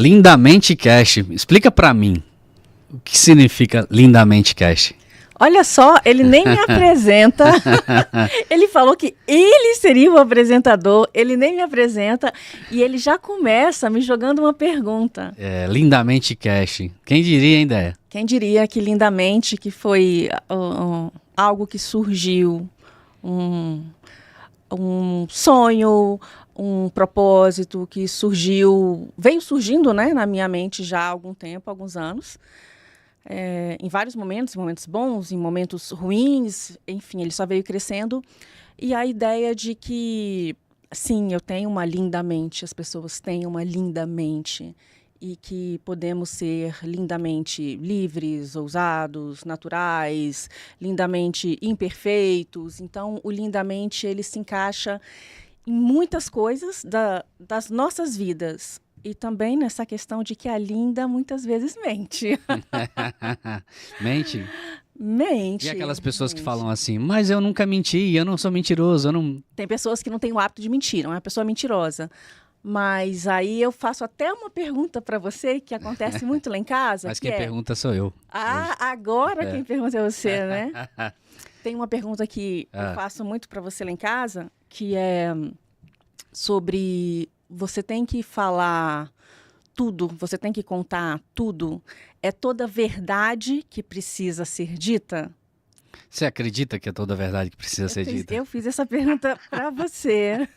Lindamente Cash, explica pra mim o que significa Lindamente Cash. Olha só, ele nem me apresenta. Ele falou que ele seria o apresentador, ele nem me apresenta e ele já começa me jogando uma pergunta. Lindamente Cash. Quem diria, hein, Déia? Quem diria que lindamente que foi algo que surgiu, um sonho, um propósito que veio surgindo, né, na minha mente já há algum tempo, alguns anos. Em vários momentos bons, em momentos ruins, enfim, ele só veio crescendo. E a ideia de que, sim, eu tenho uma linda mente, as pessoas têm uma linda mente, e que podemos ser lindamente livres, ousados, naturais, lindamente imperfeitos. Então, o lindamente, ele se encaixa em muitas coisas das nossas vidas. E também nessa questão de que a linda muitas vezes mente. Mente? Mente. E aquelas pessoas que mente. falam assim, mas eu nunca menti, eu não sou mentiroso, eu não... Tem pessoas que não têm o hábito de mentir, não é uma pessoa mentirosa. Mas aí eu faço até uma pergunta para você, que acontece muito lá em casa. Mas quem pergunta sou eu. Agora quem pergunta é você, né? Tem uma pergunta que eu faço muito para você lá em casa, que é sobre... Você tem que falar tudo, você tem que contar tudo. É toda verdade que precisa ser dita? Você acredita que é toda verdade que precisa ser dita? Eu fiz essa pergunta para você.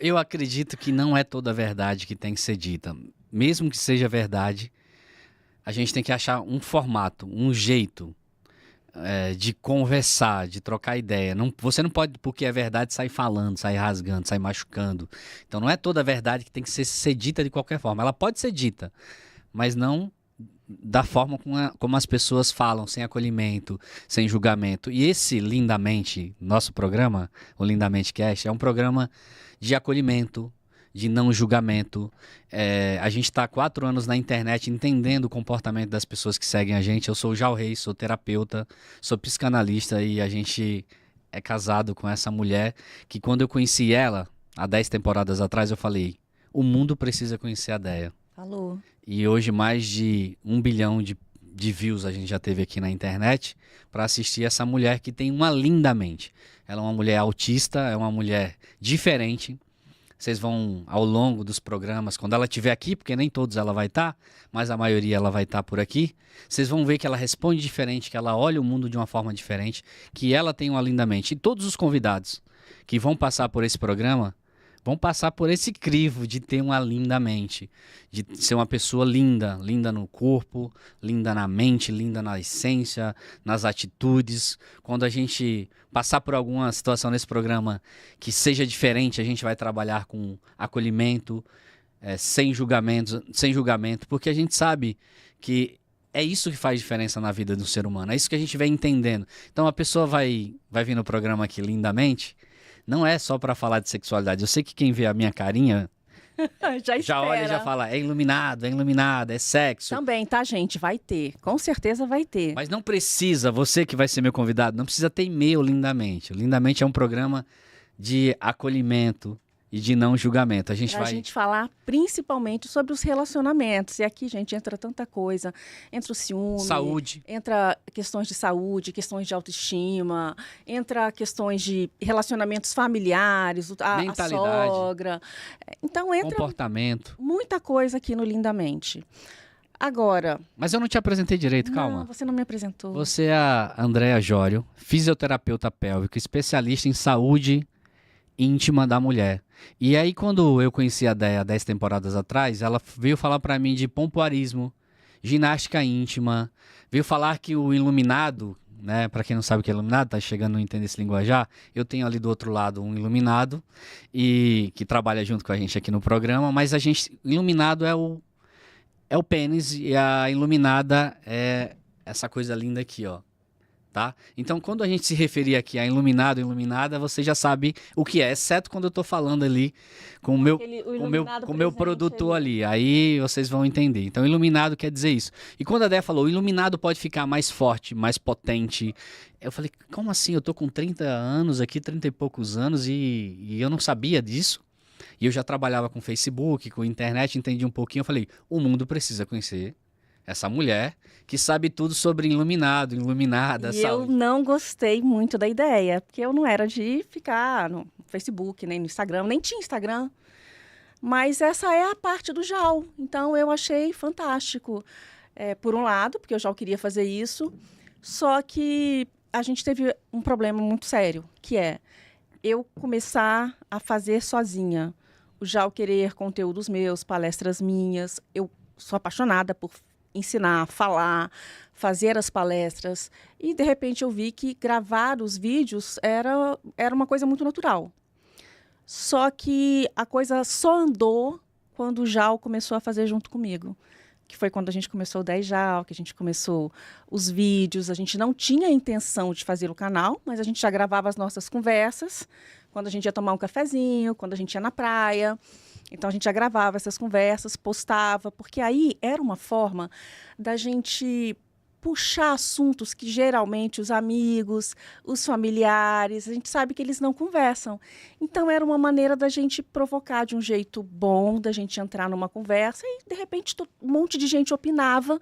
Eu acredito que não é toda verdade que tem que ser dita. Mesmo que seja verdade, a gente tem que achar um formato, um jeito de conversar, de trocar ideia. Você não pode, porque é verdade, sair falando, sair rasgando, sair machucando. Então não é toda verdade que tem que ser dita de qualquer forma. Ela pode ser dita, mas não da forma como as pessoas falam, sem acolhimento, sem julgamento. E esse Lindamente, nosso programa, o Lindamente Cast, é um programa de acolhimento, de não julgamento. A gente está há 4 anos na internet entendendo o comportamento das pessoas que seguem a gente. Eu sou o Jal Reis, sou terapeuta, sou psicanalista e a gente é casado com essa mulher que quando eu conheci ela, há 10 temporadas atrás, eu falei, o mundo precisa conhecer a Déia. Falou. E hoje mais de 1 bilhão de views a gente já teve aqui na internet para assistir essa mulher que tem uma linda mente. Ela é uma mulher autista, é uma mulher diferente. Vocês vão, ao longo dos programas, quando ela estiver aqui, porque nem todos ela vai estar, mas a maioria ela vai estar por aqui, vocês vão ver que ela responde diferente, que ela olha o mundo de uma forma diferente, que ela tem uma linda mente. E todos os convidados que vão passar por esse programa vão passar por esse crivo de ter uma linda mente, de ser uma pessoa linda, linda no corpo, linda na mente, linda na essência, nas atitudes. Quando a gente passar por alguma situação nesse programa que seja diferente, a gente vai trabalhar com acolhimento, sem julgamento, porque a gente sabe que é isso que faz diferença na vida do ser humano, é isso que a gente vai entendendo. Então a pessoa vai vir no programa aqui lindamente, não é só para falar de sexualidade. Eu sei que quem vê a minha carinha já olha e já fala, é iluminada, é sexo. Também, tá, gente? Vai ter. Com certeza vai ter. Mas não precisa, você que vai ser meu convidado, não precisa temer o Lindamente. O Lindamente é um programa de acolhimento e de não julgamento. A gente falar principalmente sobre os relacionamentos. E aqui, gente, entra tanta coisa. Entra o ciúme. Saúde. Entra questões de saúde, questões de autoestima. Entra questões de relacionamentos familiares, a sogra. Então, entra comportamento. Muita coisa aqui no Lindamente. Agora... Mas eu não te apresentei direito, calma. Não, você não me apresentou. Você é a Andréa Jório, fisioterapeuta pélvica, especialista em saúde íntima da mulher. E aí, quando eu conheci a Déia 10 temporadas atrás, ela veio falar para mim de pompoarismo, ginástica íntima, veio falar que o iluminado, né, para quem não sabe o que é iluminado, tá chegando a entender esse linguajar, eu tenho ali do outro lado um iluminado, e que trabalha junto com a gente aqui no programa, mas iluminado é o pênis e a iluminada é essa coisa linda aqui, ó. Tá? Então, quando a gente se referir aqui a iluminado, iluminada, você já sabe o que é, exceto quando eu tô falando ali com o meu produtor ali. Aí vocês vão entender. Então, iluminado quer dizer isso. E quando a Déia falou, iluminado pode ficar mais forte, mais potente. Eu falei, como assim? Eu tô com 30 anos aqui, 30 e poucos anos e eu não sabia disso? E eu já trabalhava com Facebook, com internet, entendi um pouquinho. Eu falei, o mundo precisa conhecer essa mulher que sabe tudo sobre iluminado, iluminada, E eu sabe? não gostei muito da ideia, porque eu não era de ficar no Facebook, nem no Instagram, nem tinha Instagram. Mas essa é a parte do JAL. Então, eu achei fantástico. Por um lado, porque o JAL queria fazer isso, só que a gente teve um problema muito sério, que é eu começar a fazer sozinha. O JAL querer conteúdos meus, palestras minhas. Eu sou apaixonada por ensinar, falar, fazer as palestras. E, de repente, eu vi que gravar os vídeos era uma coisa muito natural. Só que a coisa só andou quando o JAL começou a fazer junto comigo. Que foi quando a gente começou o 10 JAL, que a gente começou os vídeos. A gente não tinha a intenção de fazer o canal, mas a gente já gravava as nossas conversas. Quando a gente ia tomar um cafezinho, quando a gente ia na praia. Então, a gente já gravava essas conversas, postava, porque aí era uma forma da gente puxar assuntos que geralmente os amigos, os familiares, a gente sabe que eles não conversam. Então, era uma maneira da gente provocar de um jeito bom, da gente entrar numa conversa e, de repente, um monte de gente opinava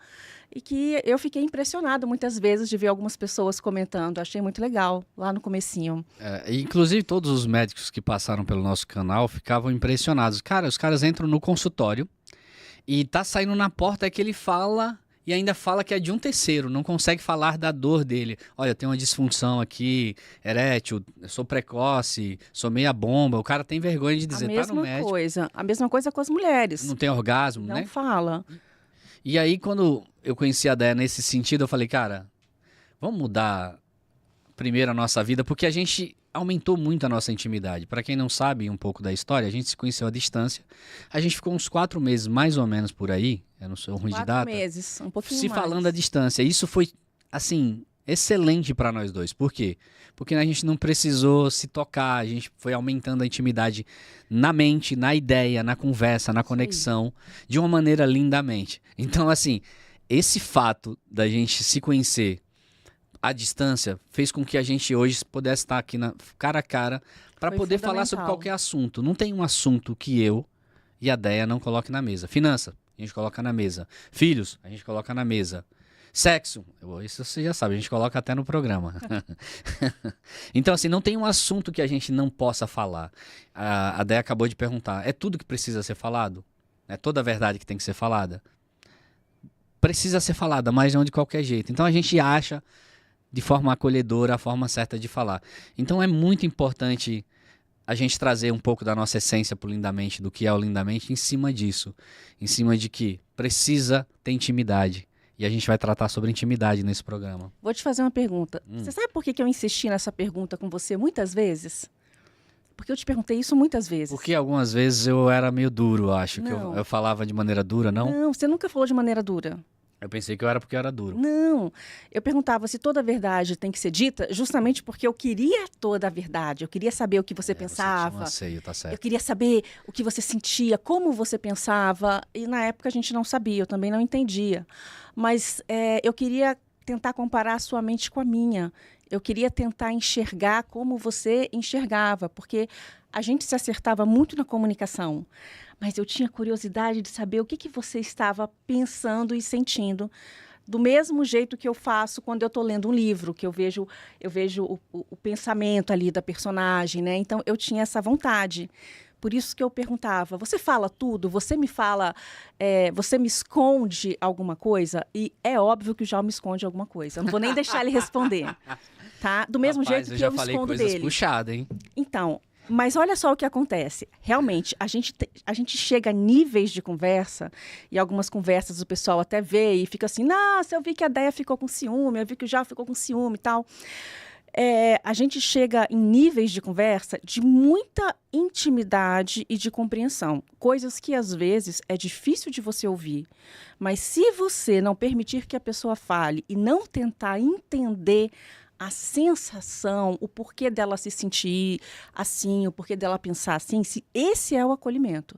e que eu fiquei impressionada muitas vezes de ver algumas pessoas comentando. Achei muito legal, lá no comecinho. Inclusive, todos os médicos que passaram pelo nosso canal ficavam impressionados. Cara, os caras entram no consultório e tá saindo na porta que ele fala... E ainda fala que é de um terceiro, não consegue falar da dor dele. Olha, eu tenho uma disfunção aqui, erétil, eu sou precoce, sou meia bomba. O cara tem vergonha de dizer, tá no médico. A mesma coisa com as mulheres. Não tem orgasmo, não né? Não fala. E aí, quando eu conheci a Déia nesse sentido, eu falei, cara, vamos mudar primeiro a nossa vida, porque a gente aumentou muito a nossa intimidade. Para quem não sabe um pouco da história, a gente se conheceu à distância. A gente ficou uns 4 meses, mais ou menos, por aí. Eu não sou ruim de data. 4 meses, um pouquinho se mais. falando à distância. Isso foi, assim, excelente para nós dois. Por quê? Porque a gente não precisou se tocar, a gente foi aumentando a intimidade na mente, na ideia, na conversa, na conexão, de uma maneira lindamente. Então, assim, esse fato da gente se conhecer à distância fez com que a gente hoje pudesse estar aqui cara a cara para poder falar sobre qualquer assunto. Não tem um assunto que eu e a Déia não coloque na mesa. Finança, a gente coloca na mesa. Filhos, a gente coloca na mesa. Sexo, isso você já sabe, a gente coloca até no programa. Então, assim, não tem um assunto que a gente não possa falar. A Déia acabou de perguntar, é tudo que precisa ser falado? É toda a verdade que tem que ser falada? Precisa ser falada, mas não de qualquer jeito. Então, a gente acha de forma acolhedora a forma certa de falar. Então, é muito importante a gente trazer um pouco da nossa essência pro Lindamente, do que é o Lindamente, em cima disso. Em cima de que precisa ter intimidade. E a gente vai tratar sobre intimidade nesse programa. Vou te fazer uma pergunta. Você sabe por que eu insisti nessa pergunta com você muitas vezes? Porque eu te perguntei isso muitas vezes. Porque algumas vezes eu era meio duro, acho. Que eu falava de maneira dura, não? Não, você nunca falou de maneira dura. Eu pensei que eu era porque eu era duro. Não, eu perguntava se toda a verdade tem que ser dita, justamente porque eu queria toda a verdade. Eu queria saber o que você pensava. Você tinha um anseio, tá certo. Eu queria saber o que você sentia, como você pensava. E na época a gente não sabia, eu também não entendia. Mas eu queria tentar comparar a sua mente com a minha. Eu queria tentar enxergar como você enxergava, porque a gente se acertava muito na comunicação. Mas eu tinha curiosidade de saber o que você estava pensando e sentindo. Do mesmo jeito que eu faço quando eu estou lendo um livro, que eu vejo o pensamento ali da personagem, né? Então, eu tinha essa vontade. Por isso que eu perguntava, você fala tudo? Você me fala, você me esconde alguma coisa? E é óbvio que o João me esconde alguma coisa. Eu não vou nem deixar ele responder, tá? Do mesmo jeito que eu escondo dele. Eu já falei coisas puxadas, hein? Então, mas olha só o que acontece. Realmente, a gente chega a níveis de conversa, e algumas conversas o pessoal até vê e fica assim, nossa, eu vi que a Déia ficou com ciúme, eu vi que o João ficou com ciúme e tal. A gente chega em níveis de conversa de muita intimidade e de compreensão. Coisas que, às vezes, é difícil de você ouvir. Mas se você não permitir que a pessoa fale e não tentar entender a sensação, o porquê dela se sentir assim, o porquê dela pensar assim, se esse é o acolhimento.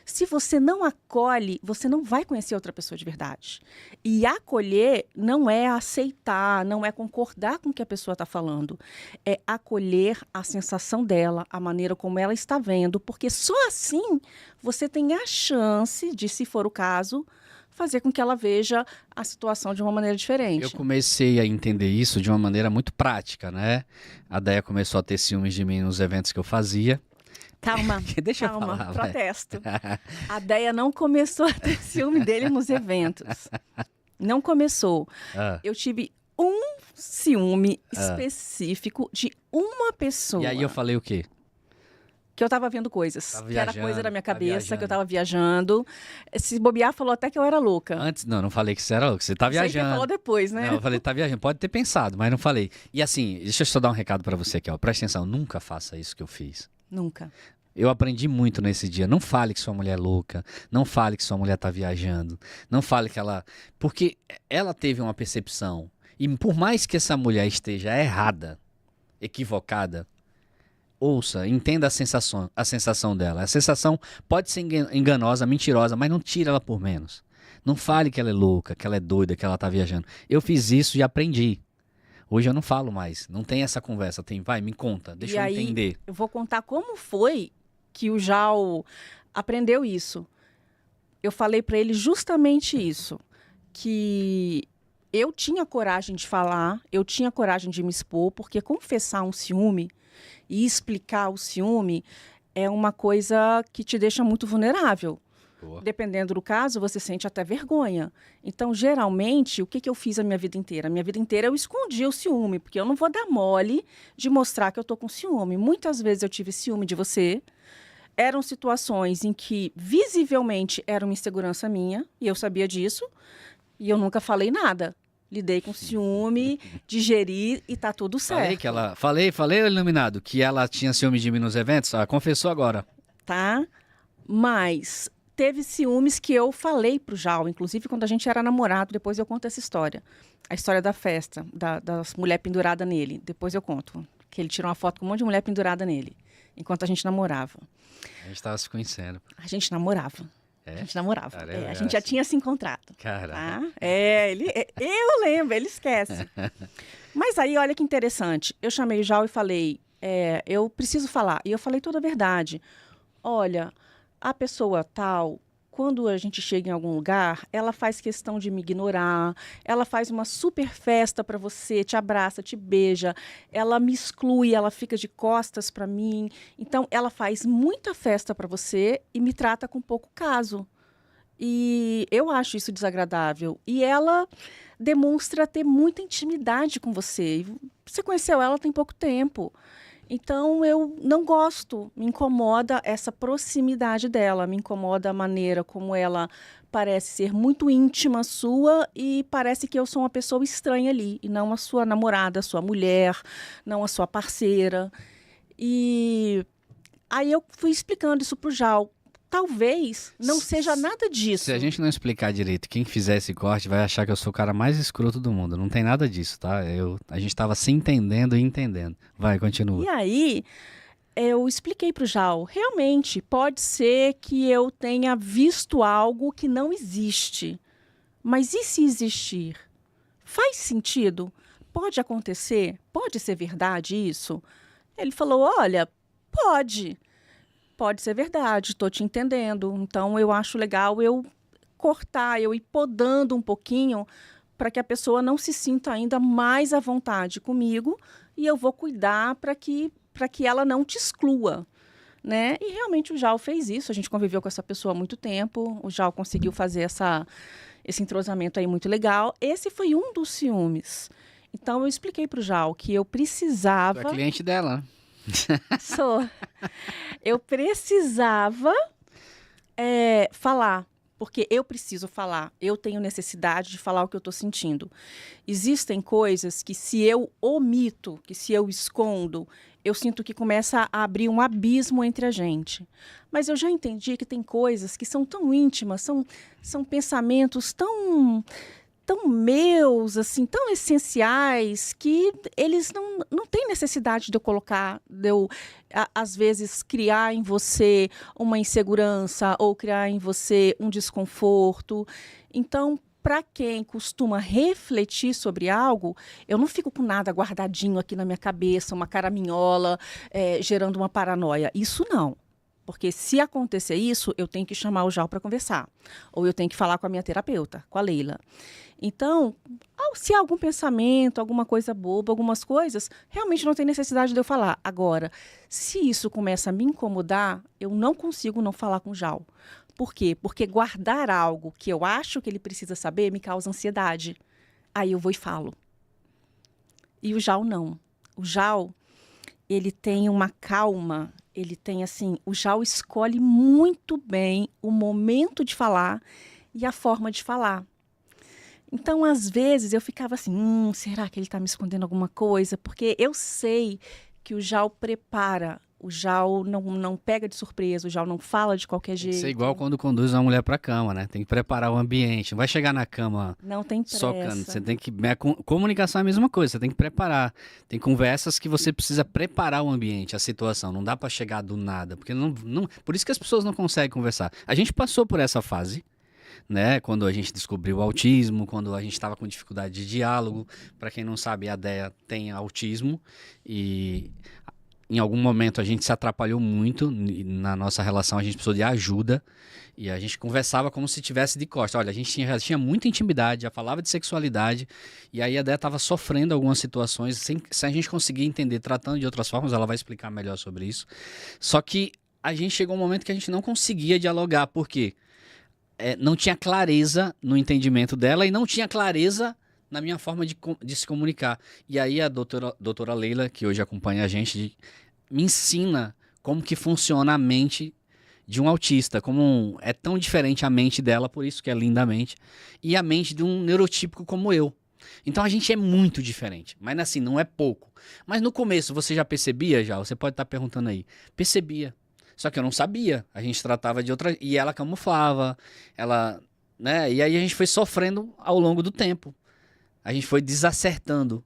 Se você não acolhe, você não vai conhecer outra pessoa de verdade. E acolher não é aceitar, não é concordar com o que a pessoa está falando. É acolher a sensação dela, a maneira como ela está vendo, porque só assim você tem a chance de, se for o caso, fazer com que ela veja a situação de uma maneira diferente. Eu comecei a entender isso de uma maneira muito prática, né? A Déia começou a ter ciúmes de mim nos eventos que eu fazia. Calma, Deixa calma, eu falar, protesto. A Déia não começou a ter ciúme dele nos eventos. Não começou. Eu tive um ciúme específico de uma pessoa. E aí eu falei o quê? Que eu tava vendo coisas. Tava que era viajando, coisa da minha tá cabeça, que eu tava viajando. Se bobear, falou até que eu era louca. Antes, não falei que você era louco. Você tá Isso aí viajando. você falou depois, né? Não, eu falei, tá viajando. Pode ter pensado, mas não falei. E assim, deixa eu só dar um recado pra você aqui, ó. Presta atenção, nunca faça isso que eu fiz. Nunca. Eu aprendi muito nesse dia. Não fale que sua mulher é louca. Não fale que sua mulher tá viajando. Não fale que ela... Porque ela teve uma percepção. E por mais que essa mulher esteja errada, equivocada, ouça, entenda a sensação dela. A sensação pode ser enganosa, mentirosa, mas não tira ela por menos. Não fale que ela é louca, que ela é doida, que ela tá viajando. Eu fiz isso e aprendi. Hoje eu não falo mais. Não tem essa conversa. Vai, me conta. Deixa eu entender. Eu vou contar como foi que o Jal aprendeu isso. Eu falei para ele justamente isso. Que eu tinha coragem de falar, eu tinha coragem de me expor, porque confessar um ciúme e explicar o ciúme é uma coisa que te deixa muito vulnerável. Boa. Dependendo do caso, você sente até vergonha. Então, geralmente, o que eu fiz a minha vida inteira? A minha vida inteira eu escondi o ciúme, porque eu não vou dar mole de mostrar que eu tô com ciúme. Muitas vezes eu tive ciúme de você. Eram situações em que, visivelmente, era uma insegurança minha, e eu sabia disso, e eu nunca falei nada. Lidei com ciúme, digeri e tá tudo certo. Falei que ela... Falei, iluminado, que ela tinha ciúme de mim nos eventos? Ela confessou agora. Tá? Mas teve ciúmes que eu falei pro Jal, inclusive quando a gente era namorado, depois eu conto essa história. A história da festa, das mulheres penduradas nele. Depois eu conto. Que ele tirou uma foto com um monte de mulher pendurada nele, enquanto a gente namorava. A gente tava se conhecendo. A gente namorava. É? A gente namorava. Caramba, a gente já tinha se encontrado. Cara. Tá? Eu lembro, ele esquece. Mas aí, olha que interessante. Eu chamei o Jal e falei, eu preciso falar. E eu falei toda a verdade. Olha, a pessoa tal, quando a gente chega em algum lugar, ela faz questão de me ignorar, ela faz uma super festa para você, te abraça, te beija, ela me exclui, ela fica de costas para mim. Então, ela faz muita festa para você e me trata com pouco caso. E eu acho isso desagradável. E ela demonstra ter muita intimidade com você. Você conheceu ela tem pouco tempo. Então, eu não gosto, me incomoda essa proximidade dela, me incomoda a maneira como ela parece ser muito íntima sua e parece que eu sou uma pessoa estranha ali, e não a sua namorada, a sua mulher, não a sua parceira. E aí eu fui explicando isso pro Jal. Talvez não seja nada disso. Se a gente não explicar direito, quem fizer esse corte vai achar que eu sou o cara mais escroto do mundo. Não tem nada disso, tá? A gente tava se entendendo e entendendo. Vai, continua. E aí, eu expliquei pro Jal, realmente, pode ser que eu tenha visto algo que não existe. Mas e se existir? Faz sentido? Pode acontecer? Pode ser verdade isso? Ele falou, olha, pode. Pode ser verdade, estou te entendendo. Então, eu acho legal eu cortar, eu ir podando um pouquinho para que a pessoa não se sinta ainda mais à vontade comigo e eu vou cuidar para que ela não te exclua, né? E realmente o Jal fez isso, a gente conviveu com essa pessoa há muito tempo, o Jal conseguiu fazer esse entrosamento aí muito legal. Esse foi um dos ciúmes. Então, eu expliquei para o Jal que eu precisava... Tu é cliente dela, né? Sou. Eu precisava falar, porque eu preciso falar. Eu tenho necessidade de falar o que eu estou sentindo. Existem coisas que se eu omito, que se eu escondo, eu sinto que começa a abrir um abismo entre a gente. Mas eu já entendi que tem coisas que são tão íntimas, são pensamentos tão meus, assim, tão essenciais, que eles não têm necessidade de eu colocar, às vezes, criar em você uma insegurança ou criar em você um desconforto. Então, para quem costuma refletir sobre algo, eu não fico com nada guardadinho aqui na minha cabeça, uma caraminhola, gerando uma paranoia. Isso não. Porque se acontecer isso, eu tenho que chamar o Jal para conversar. Ou eu tenho que falar com a minha terapeuta, com a Leila. Então, se há algum pensamento, alguma coisa boba, algumas coisas, realmente não tem necessidade de eu falar. Agora, se isso começa a me incomodar, eu não consigo não falar com o Jal. Por quê? Porque guardar algo que eu acho que ele precisa saber me causa ansiedade. Aí eu vou e falo. E o Jal não. O Jal, ele tem uma calma, ele tem assim, o Jal escolhe muito bem o momento de falar e a forma de falar. Então, às vezes, eu ficava assim, será que ele está me escondendo alguma coisa? Porque eu sei que o Jal prepara, o Jal não pega de surpresa, o Jal não fala de qualquer jeito. Isso é igual quando conduz uma mulher para a cama, né? Tem que preparar o ambiente. Não vai chegar na cama não tem pressa. Socando. Você tem que... Comunicação é a mesma coisa, você tem que preparar. Tem conversas que você precisa preparar o ambiente, a situação. Não dá para chegar do nada, porque por isso que as pessoas não conseguem conversar. A gente passou por essa fase, né? Quando a gente descobriu o autismo, quando a gente estava com dificuldade de diálogo. Para quem não sabe, a Déia tem autismo e em algum momento a gente se atrapalhou muito na nossa relação, a gente precisou de ajuda e a gente conversava como se tivesse de costas. Olha, a gente já tinha muita intimidade, já falava de sexualidade e aí a Déia estava sofrendo algumas situações sem a gente conseguir entender, tratando de outras formas, ela vai explicar melhor sobre isso. Só que a gente chegou um momento que a gente não conseguia dialogar, por quê? Não tinha clareza no entendimento dela e não tinha clareza na minha forma de se comunicar. E aí a doutora Leila, que hoje acompanha a gente, me ensina como que funciona a mente de um autista, como é tão diferente a mente dela, por isso que é lindamente, e a mente de um neurotípico como eu. Então a gente é muito diferente, mas assim, não é pouco. Mas no começo você já percebia, já? Você pode estar perguntando aí. Percebia. Só que eu não sabia. A gente tratava de outra... E ela camuflava, ela... né? E aí a gente foi sofrendo ao longo do tempo. A gente foi desacertando,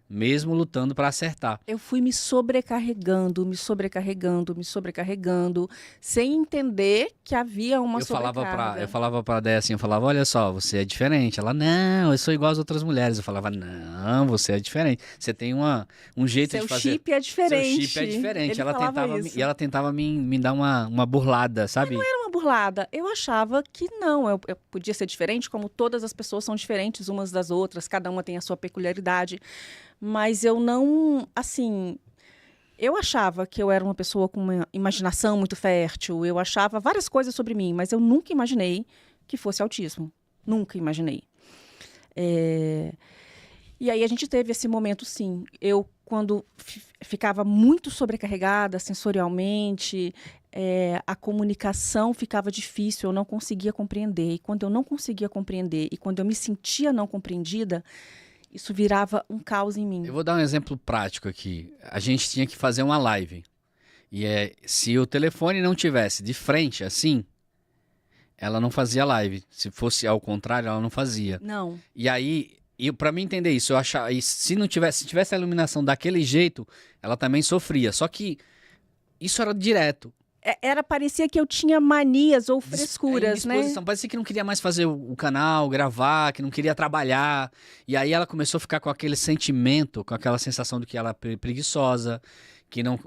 mesmo lutando para acertar. Eu fui me sobrecarregando, sem entender que havia uma sobrecarga. Eu falava para a Déia assim, eu falava, olha só, você é diferente. Ela, não, eu sou igual às outras mulheres. Eu falava, não, você é diferente. Você tem um jeito de fazer... Seu chip é diferente. Seu chip é diferente. Ele Ela tentava me dar uma burlada, sabe? Mas não era uma burlada. Eu achava que não. Eu podia ser diferente, como todas as pessoas são diferentes umas das outras. Cada uma tem a sua peculiaridade. Mas eu não, assim, eu achava que eu era uma pessoa com uma imaginação muito fértil, eu achava várias coisas sobre mim, mas eu nunca imaginei que fosse autismo, nunca imaginei. E aí a gente teve esse momento, sim, eu quando ficava muito sobrecarregada sensorialmente, a comunicação ficava difícil, eu não conseguia compreender, e quando eu não conseguia compreender, e quando eu me sentia não compreendida, isso virava um caos em mim. Eu vou dar um exemplo prático aqui. A gente tinha que fazer uma live. E se o telefone não tivesse de frente, assim, ela não fazia live. Se fosse ao contrário, ela não fazia. Não. E aí, para mim entender isso, eu achava, se tivesse a iluminação daquele jeito, ela também sofria. Só que isso era direto. Parecia que eu tinha manias ou frescuras, né? Parecia que não queria mais fazer o canal, gravar, que não queria trabalhar. E aí ela começou a ficar com aquele sentimento, com aquela sensação de que ela é preguiçosa, que não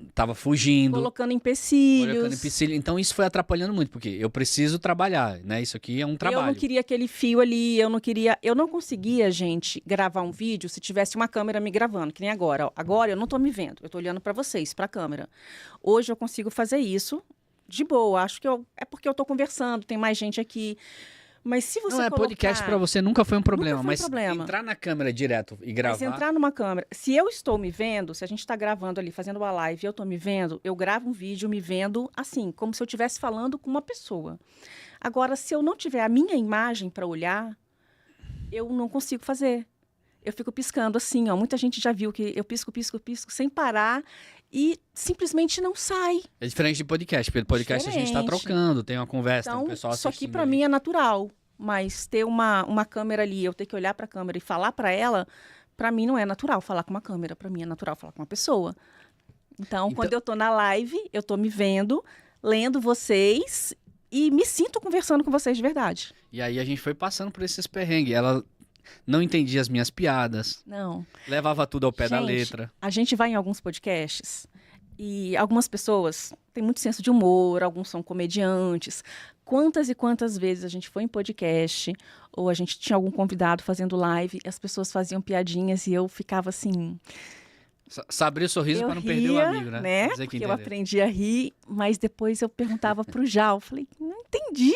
estava fugindo. Colocando empecilhos. Então isso foi atrapalhando muito, porque eu preciso trabalhar, né? Isso aqui é um trabalho. Eu não queria aquele fio ali, eu não conseguia, gente, gravar um vídeo se tivesse uma câmera me gravando, que nem agora. Ó. Agora eu não tô me vendo, eu tô olhando para vocês, para a câmera. Hoje eu consigo fazer isso de boa, acho que é porque eu tô conversando, tem mais gente aqui. Mas se você colocar... podcast para você nunca foi um problema, mas problema. Entrar na câmera direto e gravar... Mas entrar numa câmera... Se eu estou me vendo, se a gente está gravando ali, fazendo uma live e eu estou me vendo, eu gravo um vídeo me vendo assim, como se eu estivesse falando com uma pessoa. Agora, se eu não tiver a minha imagem para olhar, eu não consigo fazer. Eu fico piscando assim, ó. Muita gente já viu que eu pisco sem parar e simplesmente não sai. É diferente de podcast, porque podcast a gente está trocando, tem uma conversa, então, tem um pessoal isso assistindo. aqui para mim é natural. mas ter uma câmera ali, eu ter que olhar para a câmera e falar para ela, para mim não é natural falar com uma câmera, para mim é natural falar com uma pessoa. Então, quando eu tô na live, eu tô me vendo, lendo vocês e me sinto conversando com vocês de verdade. E aí a gente foi passando por esses perrengues. Ela não entendia as minhas piadas. Não. Levava tudo ao pé da letra. A gente vai em alguns podcasts e algumas pessoas têm muito senso de humor, alguns são comediantes. Quantas e quantas vezes a gente foi em podcast ou a gente tinha algum convidado fazendo live e as pessoas faziam piadinhas e eu ficava assim... Abrir o sorriso para não perder o amigo, né? Porque eu aprendi a rir, mas depois eu perguntava para o Jal, falei, não entendi.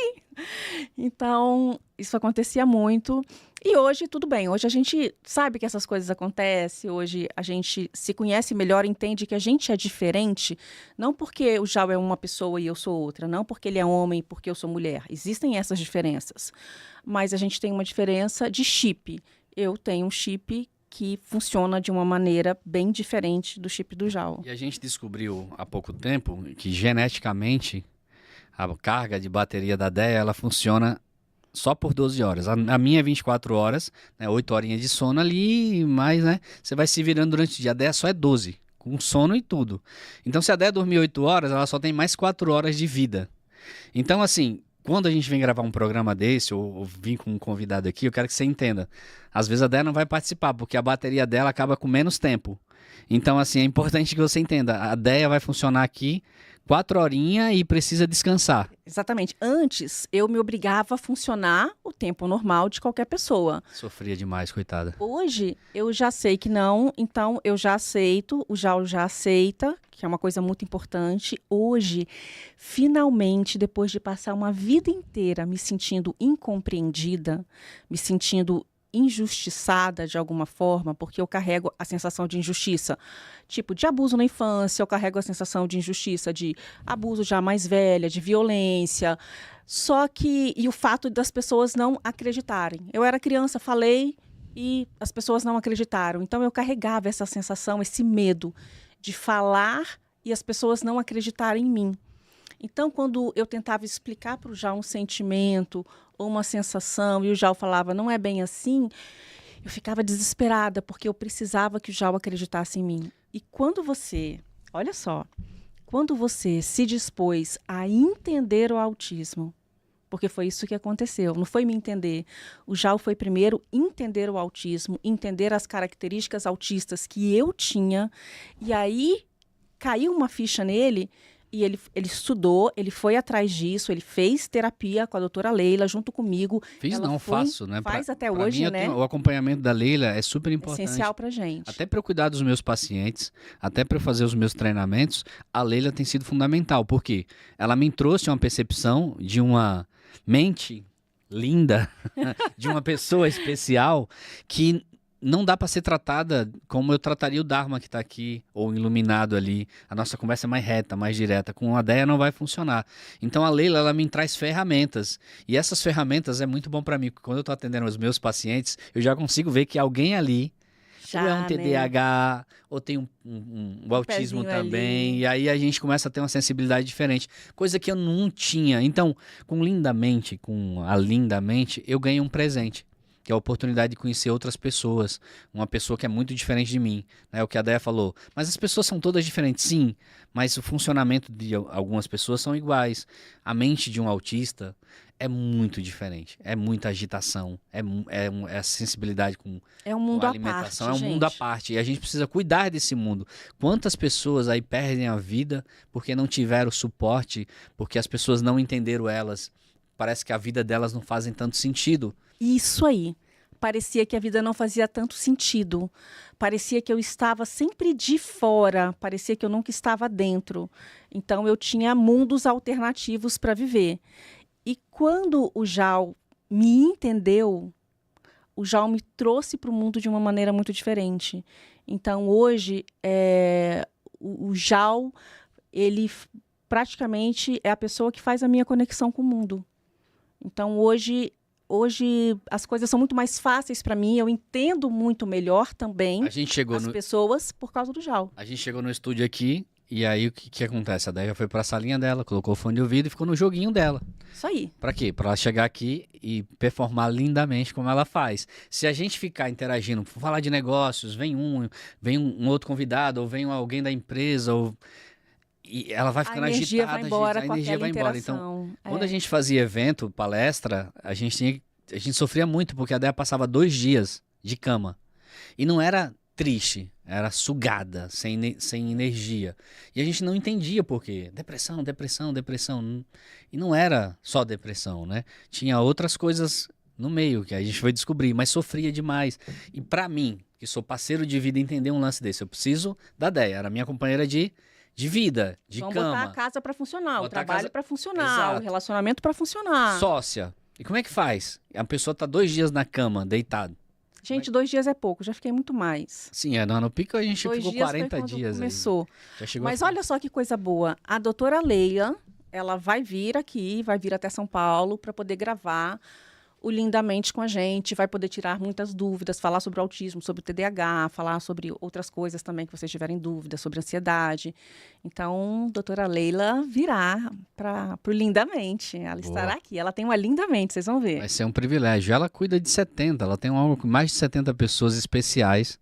Então, isso acontecia muito. E hoje, tudo bem. Hoje a gente sabe que essas coisas acontecem. Hoje a gente se conhece melhor, entende que a gente é diferente. Não porque o Jal é uma pessoa e eu sou outra. Não porque ele é homem e porque eu sou mulher. Existem essas diferenças. Mas a gente tem uma diferença de chip. Eu tenho um chip que funciona de uma maneira bem diferente do chip do Jal. E a gente descobriu há pouco tempo que geneticamente a carga de bateria da Déia, ela funciona só por 12 horas. A minha é 24 horas, né, 8 horinhas de sono ali, mas né, você vai se virando durante o dia. A Déia só é 12, com sono e tudo. Então se a Déia dormir 8 horas, ela só tem mais 4 horas de vida. Então assim... Quando a gente vem gravar um programa desse, ou vir com um convidado aqui, eu quero que você entenda. Às vezes a Déia não vai participar, porque a bateria dela acaba com menos tempo. Então, assim, é importante que você entenda. A Déia vai funcionar aqui 4 horinhas e precisa descansar. Exatamente. Antes, eu me obrigava a funcionar o tempo normal de qualquer pessoa. Sofria demais, coitada. Hoje, eu já sei que não, então eu já aceito, o Jal já aceita, que é uma coisa muito importante. Hoje, finalmente, depois de passar uma vida inteira me sentindo incompreendida, me sentindo injustiçada de alguma forma, porque eu carrego a sensação de injustiça, tipo de abuso na infância, eu carrego a sensação de injustiça, de abuso já mais velha, de violência, só que, e o fato das pessoas não acreditarem. Eu era criança, falei e as pessoas não acreditaram, então eu carregava essa sensação, esse medo de falar e as pessoas não acreditarem em mim. Então, quando eu tentava explicar para o Jal um sentimento ou uma sensação, e o Jal falava, não é bem assim, eu ficava desesperada, porque eu precisava que o Jal acreditasse em mim. E quando você, olha só, quando você se dispôs a entender o autismo, porque foi isso que aconteceu, não foi me entender. O Jal foi primeiro entender o autismo, entender as características autistas que eu tinha, e aí caiu uma ficha nele. E ele estudou, ele foi atrás disso, ele fez terapia com a doutora Leila, junto comigo. Fiz não, faço, né? Faz até hoje, né? O acompanhamento da Leila é super importante. Essencial pra gente. Até para eu cuidar dos meus pacientes, até para eu fazer os meus treinamentos, a Leila tem sido fundamental. Por quê? Ela me trouxe uma percepção de uma mente linda, de uma pessoa especial que... não dá para ser tratada como eu trataria o Dharma que está aqui, ou o iluminado ali. A nossa conversa é mais reta, mais direta. Com a Déia não vai funcionar. Então a Leila, ela me traz ferramentas. E essas ferramentas é muito bom para mim, porque quando eu estou atendendo os meus pacientes, eu já consigo ver que alguém ali ou é um TDAH, ou tem um autismo também. Ali. E aí a gente começa a ter uma sensibilidade diferente. Coisa que eu não tinha. Então, com a Lindamente, eu ganhei um presente, que é a oportunidade de conhecer outras pessoas, uma pessoa que é muito diferente de mim, né? O que a Déia falou. Mas as pessoas são todas diferentes, sim, mas o funcionamento de algumas pessoas são iguais. A mente de um autista é muito diferente, é muita agitação, é a sensibilidade com mundo a alimentação, à parte, é um mundo à parte, e a gente precisa cuidar desse mundo. Quantas pessoas aí perdem a vida porque não tiveram suporte, porque as pessoas não entenderam elas, parece que a vida delas não fazem tanto sentido. Isso aí. Parecia que a vida não fazia tanto sentido. Parecia que eu estava sempre de fora. Parecia que eu nunca estava dentro. Então, eu tinha mundos alternativos para viver. E quando o Jal me entendeu, o Jal me trouxe para o mundo de uma maneira muito diferente. Então, hoje, o Jal, ele praticamente é a pessoa que faz a minha conexão com o mundo. Então, hoje as coisas são muito mais fáceis para mim, eu entendo muito melhor também pessoas por causa do Jal. A gente chegou no estúdio aqui E aí o que acontece? A Deia foi pra salinha dela, colocou o fone de ouvido e ficou no joguinho dela. Isso aí. Pra quê? Pra ela chegar aqui e performar lindamente como ela faz. Se a gente ficar interagindo, falar de negócios, vem um outro convidado, ou vem alguém da empresa, e ela vai ficando A energia agitada, vai embora a com energia aquela vai embora. interação. Então, quando a gente fazia evento, palestra, a gente sofria muito, porque a Deia passava 2 dias de cama. E não era triste, era sugada, sem energia. E a gente não entendia por quê. Depressão, depressão, depressão. E não era só depressão, né? Tinha outras coisas no meio que a gente foi descobrir, mas sofria demais. E pra mim, que sou parceiro de vida, entender um lance desse, eu preciso da Deia. Era minha companheira de vida, de Vamos cama. botar a casa para funcionar, o Botar a trabalho casa- para funcionar, Exato. o relacionamento para funcionar. Sócia. E como é que faz? A pessoa tá 2 dias na cama, deitado. Gente, 2 dias é pouco, já fiquei muito mais. Sim, no pico a gente 2 ficou dias 40 foi quando dias começou. aí. Já chegou Mas a... olha só que coisa boa. A doutora Leila, ela vai vir aqui, vai vir até São Paulo para poder gravar o Lindamente com a gente, vai poder tirar muitas dúvidas, falar sobre o autismo, sobre o TDAH, falar sobre outras coisas também que vocês tiverem dúvidas, sobre ansiedade. Então, doutora Leila virá para o Lindamente. Ela Boa. estará aqui. Ela tem uma Lindamente, vocês vão ver. Vai ser um privilégio. Ela cuida de 70, ela tem mais de 70 pessoas especiais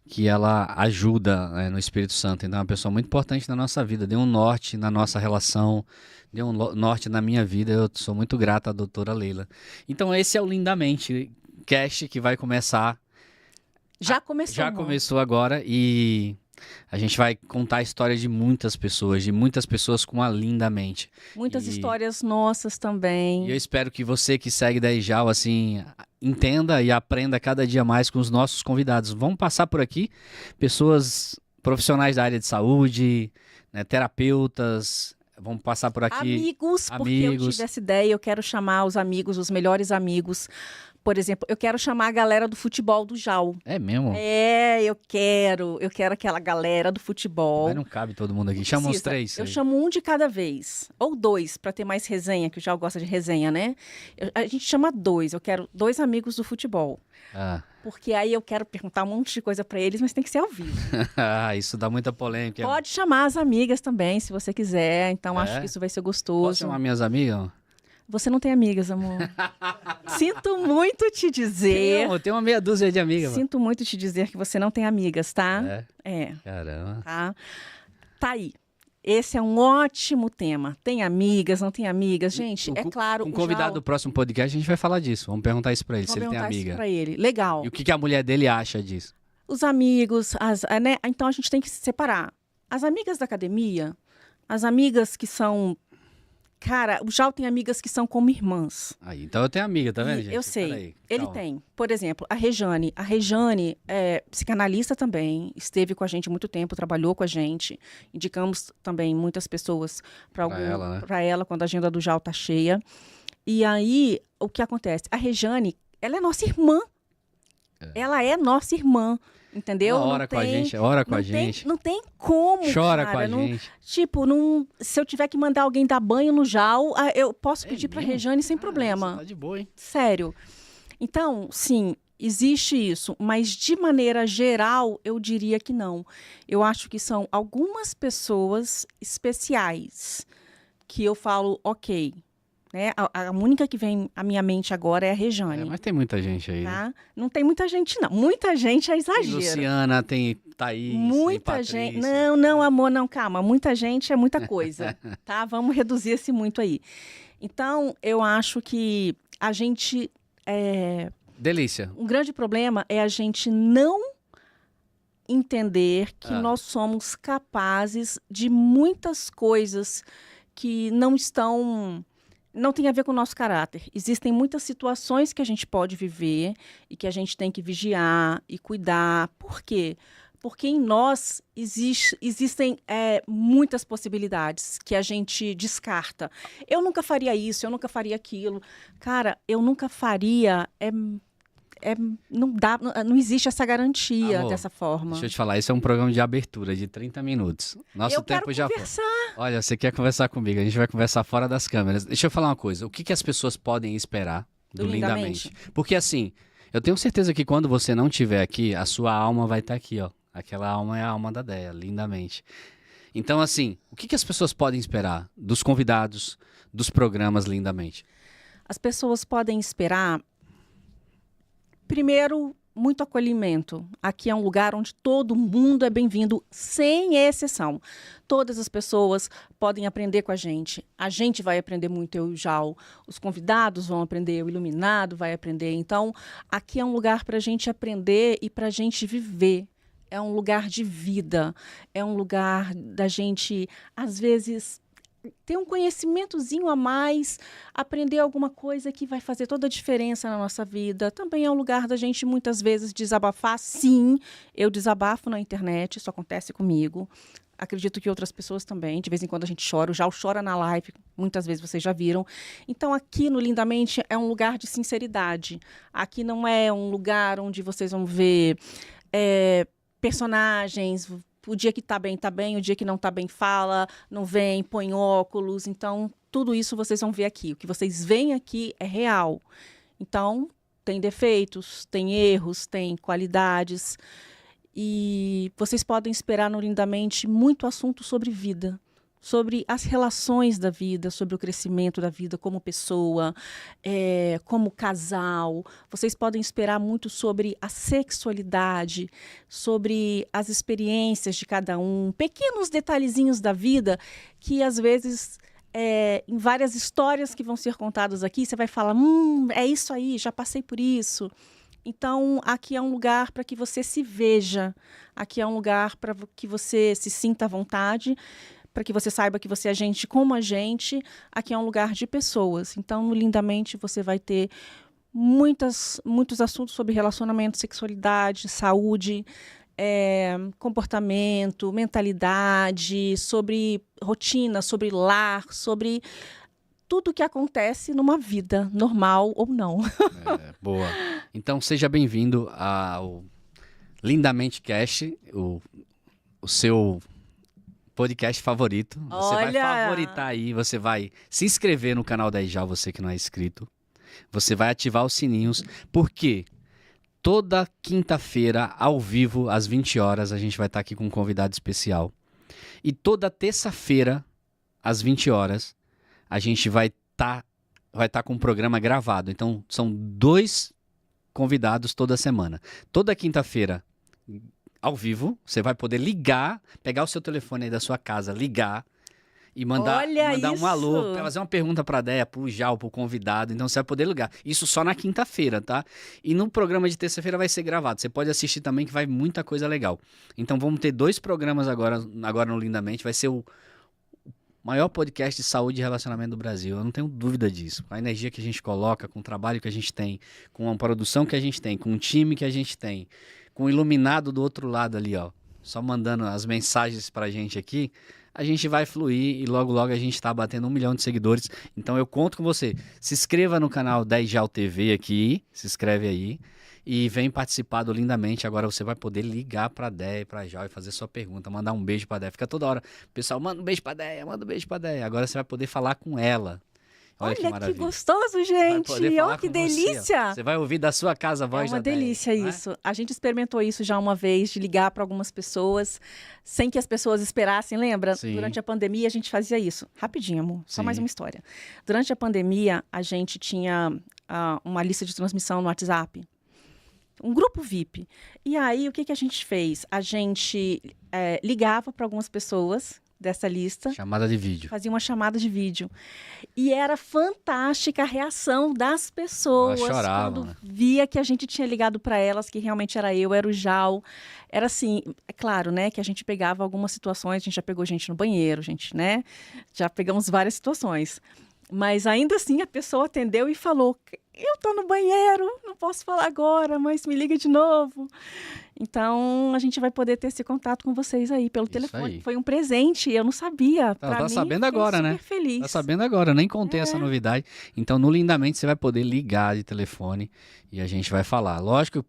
que ela ajuda, né, no Espírito Santo. Então é uma pessoa muito importante na nossa vida, deu um norte na nossa relação, deu um norte na minha vida. Eu sou muito grato à doutora Leila. Então esse é o Lindamente Cast que vai começar. Já começou. Já amor. começou agora e a gente vai contar a história de muitas pessoas com a Lindamente. Muitas E- histórias nossas também. E eu espero que você que segue da Ijal, assim, entenda e aprenda cada dia mais com os nossos convidados. Vão passar por aqui pessoas profissionais da área de saúde, né, terapeutas, vão passar por aqui. Amigos, porque eu amigos. tive essa ideia, eu quero chamar os amigos, os melhores amigos. Por exemplo, eu quero chamar a galera do futebol do JAL. É mesmo? Eu quero aquela galera do futebol. Mas não cabe todo mundo aqui. Chama os Precisa. 3. Eu aí. chamo um de cada vez, ou 2, para ter mais resenha, que o JAL gosta de resenha, né? A gente chama 2, eu quero 2 amigos do futebol. Ah. Porque aí eu quero perguntar um monte de coisa para eles, mas tem que ser ao vivo. Isso dá muita polêmica. Pode chamar as amigas também, se você quiser. Então, É? acho que isso vai ser Posso gostoso. chamar minhas amigas? Você não tem amigas, amor. Sinto muito te dizer. Eu tenho uma meia dúzia de amigas. mano. Sinto muito te dizer que você não tem amigas, tá? É, caramba. Tá. Tá aí. Esse é um ótimo tema. Tem amigas, não tem amigas? Gente, é claro. Com o o convidado Jal- do próximo podcast, a gente vai falar disso. Vamos perguntar isso pra ele, se Vamos ele tem perguntar isso amiga. pra ele. Legal. E o que a mulher dele acha disso? Os amigos, né? Então a gente tem que se separar. As amigas da academia, as amigas que são. Cara, o Jal tem amigas que são como irmãs. Aí, então eu tenho amiga, tá vendo, E gente? eu sei. Peraí, Ele calma. tem. Por exemplo, a Rejane. A Rejane é psicanalista também, esteve com a gente há muito tempo, trabalhou com a gente. Indicamos também muitas pessoas para ela, né? ela quando a agenda do JAL tá cheia. E aí, o que acontece? A Rejane, ela é nossa irmã. Ela é nossa irmã, entendeu? Ela ora com a gente, ora com a gente. Não tem como, Chora cara, com a não- gente. Tipo, se eu tiver que mandar alguém dar banho no JAL, eu posso pedir pra mesmo? Rejane sem Você problema. tá de boa, hein? Sério. Então, sim, existe isso, mas de maneira geral, eu diria que não. Eu acho que são algumas pessoas especiais que eu falo, ok. Né? A única que vem à minha mente agora é a Rejane. Mas tem muita gente aí. Né? Tá? Não tem muita gente, não. Muita gente é Tem exagero. Luciana, tem Thaís, Muita tem gente. Patrícia. Não, amor, não, calma. Muita gente é muita coisa. Tá? Vamos reduzir esse muito aí. Então, eu acho que a gente. Delícia. Um grande problema é a gente não entender que nós somos capazes de muitas coisas que não tem a ver com o nosso caráter. Existem muitas situações que a gente pode viver e que a gente tem que vigiar e cuidar. Por quê? Porque em nós existem muitas possibilidades que a gente descarta. Eu nunca faria isso, eu nunca faria aquilo. Cara, eu nunca faria. Não existe essa garantia Amor, dessa forma. Deixa eu te falar, esse é um programa de abertura de 30 minutos. Nosso Eu tempo quero já conversar. foi. Olha, você quer conversar comigo, a gente vai conversar fora das câmeras. Deixa eu falar uma coisa, o que as pessoas podem esperar do Do Lindamente? Lindamente? Porque assim, eu tenho certeza que quando você não estiver aqui, a sua alma vai estar aqui, ó. Aquela alma é a alma da Déia, lindamente. Então, assim, o que as pessoas podem esperar dos convidados, dos programas Lindamente? As pessoas podem esperar, primeiro, muito acolhimento. Aqui é um lugar onde todo mundo é bem-vindo, sem exceção. Todas as pessoas podem aprender com a gente. A gente vai aprender muito, eu e o Jal. Os convidados vão aprender, o iluminado vai aprender. Então, aqui é um lugar para a gente aprender e para a gente viver. É um lugar de vida. É um lugar da gente, às vezes, ter um conhecimentozinho a mais, aprender alguma coisa que vai fazer toda a diferença na nossa vida. Também é um lugar da gente, muitas vezes, desabafar. Sim, eu desabafo na internet, isso acontece comigo. Acredito que outras pessoas também. De vez em quando a gente chora, o Jal chora na live, muitas vezes vocês já viram. Então, aqui no Lindamente é um lugar de sinceridade. Aqui não é um lugar onde vocês vão ver personagens. O dia que tá bem, o dia que não tá bem fala, não vem, põe óculos. Então, tudo isso vocês vão ver aqui. O que vocês veem aqui é real. Então, tem defeitos, tem erros, tem qualidades. E vocês podem esperar no Lindamente muito assunto sobre vida, sobre as relações da vida, sobre o crescimento da vida como pessoa, como casal. Vocês podem esperar muito sobre a sexualidade, sobre as experiências de cada um, pequenos detalhezinhos da vida que, às vezes, em várias histórias que vão ser contadas aqui, você vai falar, é isso aí, já passei por isso. Então, aqui é um lugar para que você se veja, aqui é um lugar para que você se sinta à vontade, para que você saiba que você é gente como a gente. Aqui é um lugar de pessoas. Então, no Lindamente, você vai ter muitos assuntos sobre relacionamento, sexualidade, saúde, comportamento, mentalidade, sobre rotina, sobre lar, sobre tudo o que acontece numa vida, normal ou não. Boa. Então, seja bem-vindo ao Lindamente Cast, o seu podcast favorito. Você vai favoritar aí, você vai se inscrever no canal da Ijal, você que não é inscrito. Você vai ativar os sininhos, porque toda quinta-feira, ao vivo, às 20 horas, a gente vai estar aqui com um convidado especial. E toda terça-feira, às 20 horas, a gente vai estar com um programa gravado. Então, são 2 convidados toda semana. Toda quinta-feira, ao vivo, você vai poder ligar, pegar o seu telefone aí da sua casa, ligar e mandar um alô, fazer uma pergunta para a Déia, para o Jal, para o convidado. Então você vai poder ligar. Isso só na quinta-feira, tá? E no programa de terça-feira vai ser gravado. Você pode assistir também, que vai muita coisa legal. Então vamos ter 2 programas agora no Lindamente. Vai ser o maior podcast de saúde e relacionamento do Brasil. Eu não tenho dúvida disso. Com a energia que a gente coloca, com o trabalho que a gente tem, com a produção que a gente tem, com o time que a gente tem, com o iluminado do outro lado ali, ó, só mandando as mensagens pra gente aqui, a gente vai fluir e logo logo a gente tá batendo 1 milhão de seguidores. Então eu conto com você. Se inscreva no canal da Ijal TV aqui, se inscreve aí e vem participar do Lindamente. Agora você vai poder ligar pra Déia e pra Ijal e fazer sua pergunta, mandar um beijo pra Déia. Fica toda hora, pessoal, manda um beijo pra Déia, manda um beijo pra Déia. Agora você vai poder falar com ela. Olha que maravilha. Que gostoso, gente. Oh, que delícia. Você vai ouvir da sua casa a voz da Déia. É uma delícia isso. A gente experimentou isso já uma vez, de ligar para algumas pessoas, sem que as pessoas esperassem, lembra? Sim. Durante a pandemia, a gente fazia isso. Rapidinho, amor. Só mais uma história. Durante a pandemia, a gente tinha uma lista de transmissão no WhatsApp. Um grupo VIP. E aí, o que a gente fez? A gente ligava para algumas pessoas dessa lista. Chamada de vídeo. Fazia uma chamada de vídeo. E era fantástica a reação das pessoas. Elas choravam, quando via que a gente tinha ligado para elas, que realmente era eu, era o Jal. Era assim, é claro, né, que a gente pegava algumas situações, a gente já pegou gente no banheiro, né? Já pegamos várias situações. Mas ainda assim a pessoa atendeu e falou: eu tô no banheiro, não posso falar agora, mas me liga de novo. Então, a gente vai poder ter esse contato com vocês aí pelo telefone. Aí. Foi um presente, eu não sabia. Tá mim, sabendo agora, né? Feliz. Tá sabendo agora, eu nem contei essa novidade. Então, no Lindamente, você vai poder ligar de telefone e a gente vai falar. Lógico,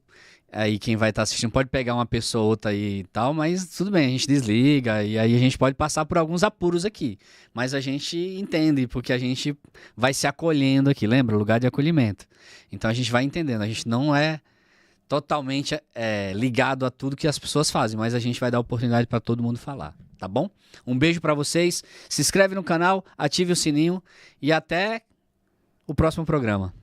aí quem vai estar assistindo pode pegar uma pessoa ou outra aí e tal, mas tudo bem, a gente desliga e aí a gente pode passar por alguns apuros aqui. Mas a gente entende, porque a gente vai se acolhendo aqui, lembra? Lugar de acolhimento. Então, a gente vai entendendo, a gente não é totalmente ligado a tudo que as pessoas fazem, mas a gente vai dar oportunidade para todo mundo falar, tá bom? Um beijo para vocês, se inscreve no canal, ative o sininho e até o próximo programa.